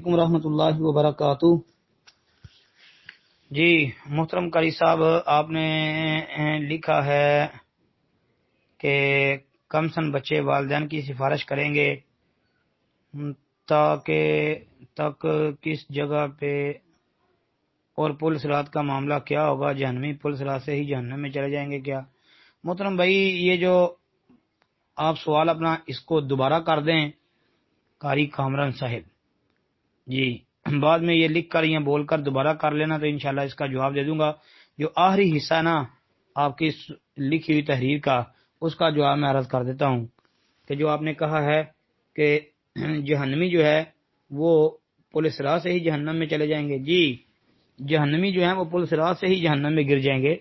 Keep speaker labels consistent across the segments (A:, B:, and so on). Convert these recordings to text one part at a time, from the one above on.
A: ورحمۃ اللہ وبرکاتہ۔ جی محترم قاری صاحب، آپ نے لکھا ہے کہ کم سن بچے والدین کی سفارش کریں گے تک کس جگہ پہ، اور پل صراط کا معاملہ کیا ہوگا؟ جہنمی پل صراط سے ہی جہنم میں چلے جائیں گے کیا؟ محترم بھائی، یہ جو آپ سوال اپنا اس کو دوبارہ کر دیں قاری کامران صاحب، جی بعد میں یہ لکھ کر یا بول کر دوبارہ کر لینا تو انشاءاللہ اس کا جواب دے دوں گا۔ جو آخری حصہ نا آپ کی لکھی ہوئی تحریر کا، اس کا جواب میں عرض کر دیتا ہوں کہ جو آپ نے کہا ہے کہ جہنمی جو ہے وہ پل صراط سے ہی جہنم میں چلے جائیں گے، جی جہنمی جو ہیں وہ پل صراط سے ہی جہنم میں گر جائیں گے،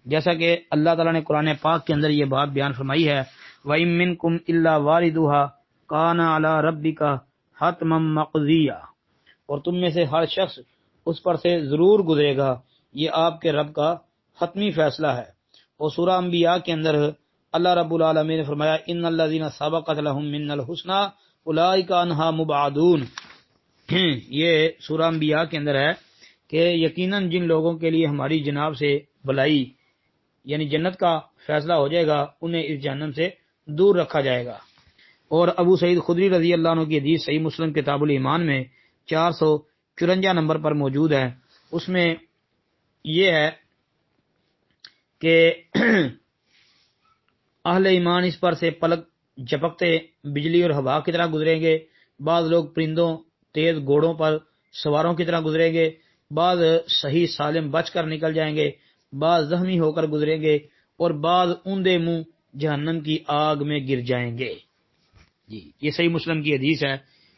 A: جیسا کہ اللہ تعالیٰ نے قرآن پاک کے اندر یہ بات بیان فرمائی ہے، وَإِن مِّنكُمْ إِلَّا وَارِدُهَا كَانَ عَلَى رَبِّكَ حَتْمًا مَّقْضِيًّا، اور تم میں سے ہر شخص اس پر سے ضرور گزرے گا، یہ آپ کے رب کا حتمی فیصلہ ہے۔ اور سورہ انبیاء کے اندر اللہ رب العالمین نے فرمایا ان الذین سبقت لهم منا الحسنى اولئک عنہا مبعدون، یہ سورہ انبیاء کے اندر ہے کہ یقیناً جن لوگوں کے لیے ہماری جناب سے بھلائی یعنی جنت کا فیصلہ ہو جائے گا، انہیں اس جہنم سے دور رکھا جائے گا۔ اور ابو سعید خدری رضی اللہ عنہ کی حدیث صحیح مسلم کتاب الایمان میں 454 نمبر پر موجود ہے، اس میں یہ ہے کہ اہل ایمان اس پر سے پلک جھپکتے بجلی اور ہوا کی طرح گزریں گے، بعض لوگ پرندوں تیز گھوڑوں پر سواروں کی طرح گزریں گے، بعض صحیح سالم بچ کر نکل جائیں گے، بعض زخمی ہو کر گزریں گے، اور بعض اوندے منہ جہنم کی آگ میں گر جائیں گے۔ جی یہ صحیح مسلم کی حدیث ہے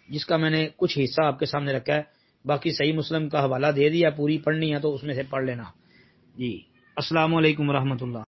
A: جس کا میں نے کچھ حصہ آپ کے سامنے رکھا ہے، باقی صحیح مسلم کا حوالہ دے دیا، پوری پڑھنی ہے تو اس میں سے پڑھ لینا۔ جی السلام علیکم ورحمۃ اللہ۔